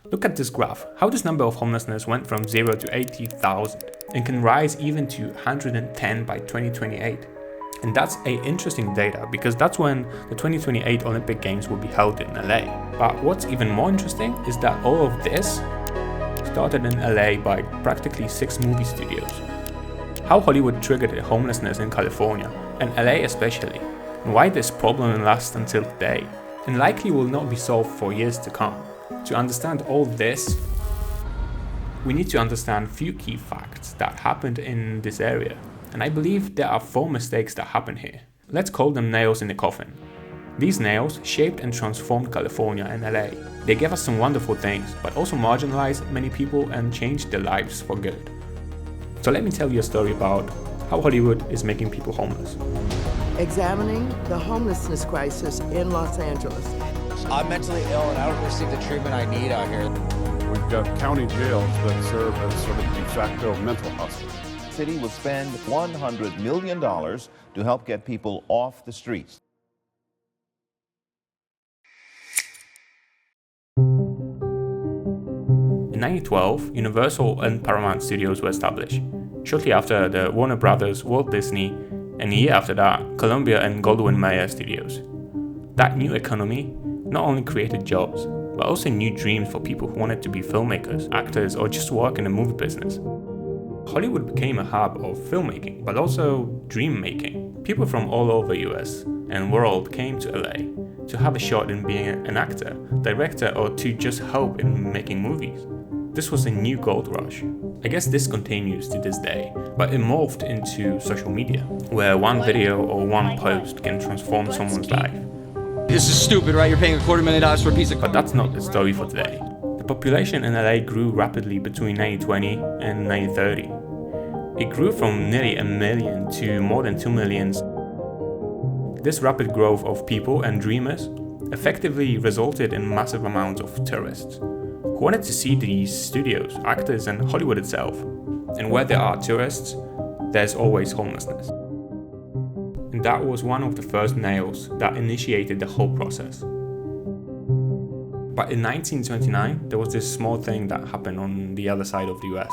Look at this graph, how this number of homelessness went from 0 to 80,000 and can rise even to 110 by 2028. And that's interesting data because that's when the 2028 Olympic Games will be held in LA. But what's even more interesting is that all of this started in LA by practically 6 movie studios. How Hollywood triggered the homelessness in California, and LA especially, and why this problem lasts until today, and likely will not be solved for years to come. To understand all this, we need to understand few key facts that happened in this area. And I believe there are 4 mistakes that happen here. Let's call them nails in the coffin. These nails shaped and transformed California and LA. They gave us some wonderful things, but also marginalized many people and changed their lives for good. So let me tell you a story about how Hollywood is making people homeless. Examining the homelessness crisis in Los Angeles. I'm mentally ill and I don't receive the treatment I need out here. We've got county jails that serve as sort of de facto mental hospitals. The city will spend $100 million to help get people off the streets. In 1912, Universal and Paramount Studios were established. Shortly after, the Warner Brothers, Walt Disney, and a year after that, Columbia and Goldwyn-Mayer Studios. That new economy not only created jobs, but also new dreams for people who wanted to be filmmakers, actors, or just work in the movie business. Hollywood became a hub of filmmaking, but also dream making. People from all over US and world came to LA to have a shot in being an actor, director, or to just help in making movies. This was a new gold rush. I guess this continues to this day, but it morphed into social media, where one video or one post can transform someone's life. This is stupid, right? You're paying $250,000 for a piece of But that's not the story for today. The population in LA grew rapidly between 1920 and 1930. It grew from nearly 1 million to more than 2 million. This rapid growth of people and dreamers effectively resulted in massive amounts of tourists who wanted to see these studios, actors, and Hollywood itself. And where there are tourists, there's always homelessness. And that was one of the first nails that initiated the whole process. But in 1929, there was this small thing that happened on the other side of the US.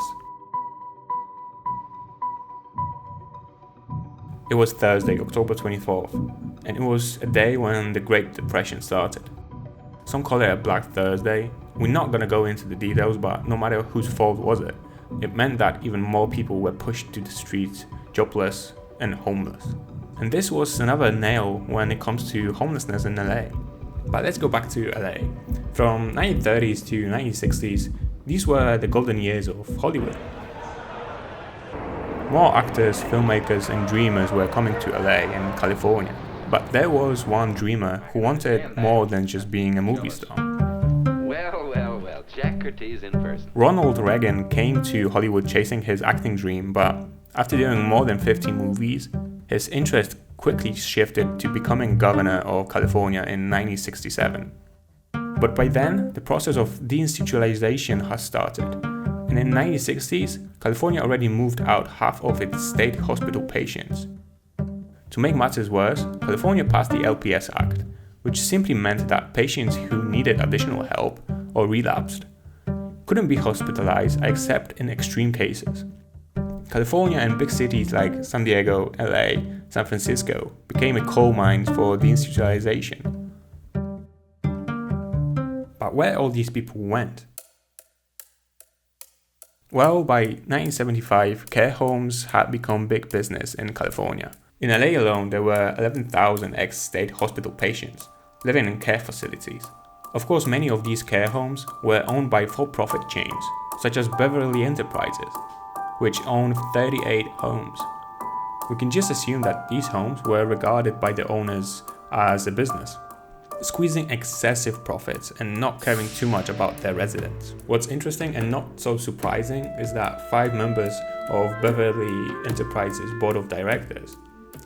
It was Thursday, October 24th, and it was a day when the Great Depression started. Some call it a Black Thursday. We're not going to go into the details, but no matter whose fault was it, it meant that even more people were pushed to the streets, jobless and homeless. And this was another nail when it comes to homelessness in LA. But let's go back to LA. From 1930s to 1960s, these were the golden years of Hollywood. More actors, filmmakers and dreamers were coming to LA and California. But there was one dreamer who wanted more than just being a movie star. Well, Jack Curtis in person. Ronald Reagan came to Hollywood chasing his acting dream, but after doing more than 50 movies, his interest quickly shifted to becoming governor of California in 1967. But by then, the process of deinstitutionalization has started. And in the 1960s, California already moved out half of its state hospital patients. To make matters worse, California passed the LPS Act, which simply meant that patients who needed additional help or relapsed couldn't be hospitalized except in extreme cases. California and big cities like San Diego, LA, San Francisco became a coal mine for deinstitutionalization. But where all these people went? Well, by 1975, care homes had become big business in California. In LA alone, there were 11,000 ex-state hospital patients living in care facilities. Of course, many of these care homes were owned by for-profit chains, such as Beverly Enterprises, which owned 38 homes. We can just assume that these homes were regarded by the owners as a business, squeezing excessive profits and not caring too much about their residents. What's interesting and not so surprising is that 5 members of Beverly Enterprises' board of directors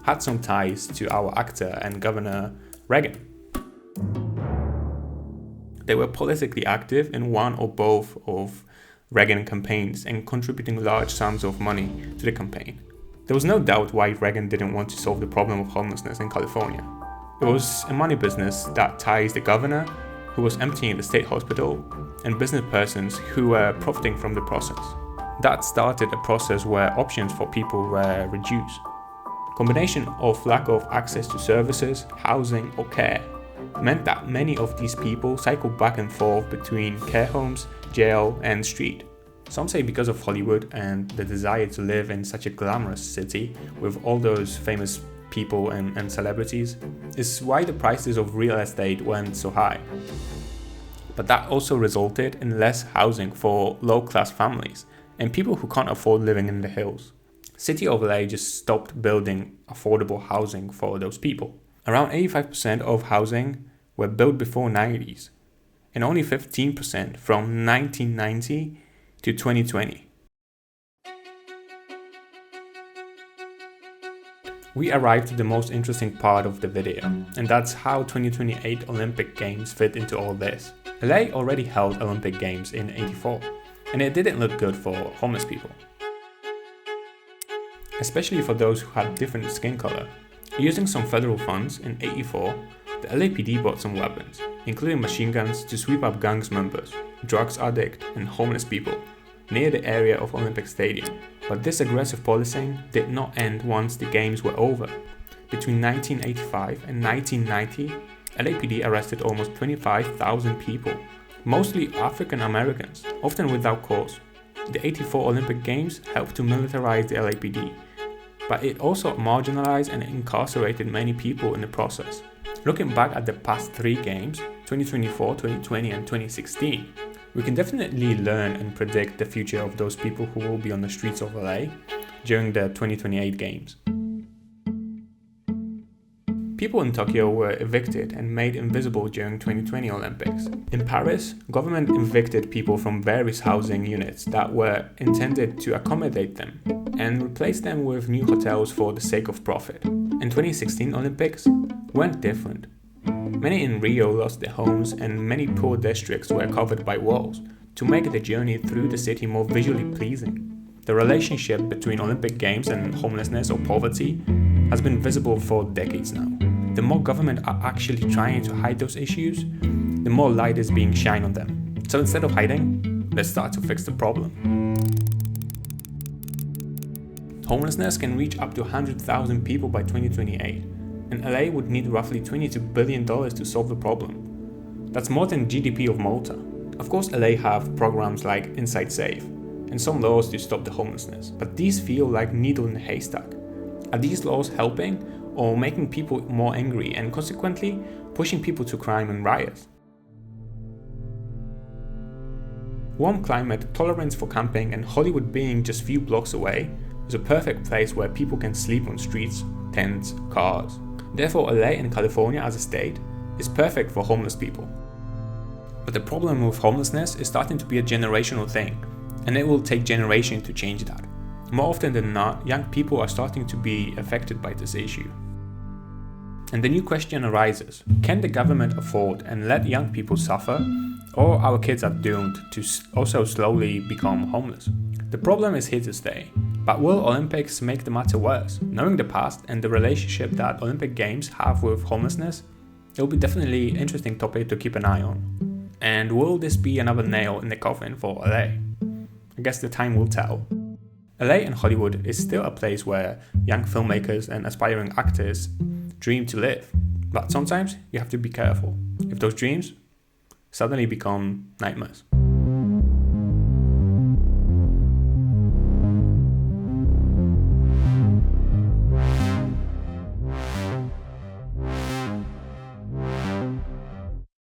had some ties to our actor and Governor Reagan. They were politically active in one or both of Reagan campaigns and contributing large sums of money to the campaign. There was no doubt why Reagan didn't want to solve the problem of homelessness in California. It was a money business that ties the governor who was emptying the state hospital, and business persons who were profiting from the process. That started a process where options for people were reduced. Combination of lack of access to services, housing or care meant that many of these people cycled back and forth between care homes, jail and street. Some say because of Hollywood and the desire to live in such a glamorous city with all those famous people and celebrities is why the prices of real estate went so high. But that also resulted in less housing for low-class families and people who can't afford living in the hills. City of LA just stopped building affordable housing for those people. Around 85% of housing were built before 90s and only 15% from 1990 to 2020. We arrived at the most interesting part of the video, and that's how 2028 Olympic Games fit into all this. LA already held Olympic Games in '84, and it didn't look good for homeless people, especially for those who had different skin color. Using some federal funds in '84, the LAPD bought some weapons, including machine guns to sweep up gangs members, drugs addicts, and homeless people near the area of Olympic Stadium. But this aggressive policing did not end once the games were over. Between 1985 and 1990, LAPD arrested almost 25,000 people, mostly African Americans, often without cause. The '84 Olympic Games helped to militarize the LAPD, but it also marginalized and incarcerated many people in the process. Looking back at the past 3 games, 2024, 2020 and 2016, we can definitely learn and predict the future of those people who will be on the streets of LA during the 2028 games. People in Tokyo were evicted and made invisible during 2020 Olympics. In Paris, government evicted people from various housing units that were intended to accommodate them and replaced them with new hotels for the sake of profit. In 2016 Olympics weren't different. Many in Rio lost their homes and many poor districts were covered by walls to make the journey through the city more visually pleasing. The relationship between Olympic Games and homelessness or poverty has been visible for decades now. The more government are actually trying to hide those issues, the more light is being shined on them. So instead of hiding, let's start to fix the problem. Homelessness can reach up to 100,000 people by 2028. And LA would need roughly $22 billion to solve the problem. That's more than GDP of Malta. Of course, LA have programs like Inside Safe and some laws to stop the homelessness, but these feel like needle in a haystack. Are these laws helping or making people more angry and consequently pushing people to crime and riots? Warm climate, tolerance for camping, and Hollywood being just few blocks away is a perfect place where people can sleep on streets, tents, cars. Therefore, LA and California as a state is perfect for homeless people. But the problem with homelessness is starting to be a generational thing, and it will take generations to change that. More often than not, young people are starting to be affected by this issue. And the new question arises, can the government afford and let young people suffer, or our kids are doomed to also slowly become homeless? The problem is here to stay. But will Olympics make the matter worse? Knowing the past and the relationship that Olympic Games have with homelessness, it will be definitely an interesting topic to keep an eye on. And will this be another nail in the coffin for LA? I guess the time will tell. LA and Hollywood is still a place where young filmmakers and aspiring actors dream to live. But sometimes you have to be careful if those dreams suddenly become nightmares.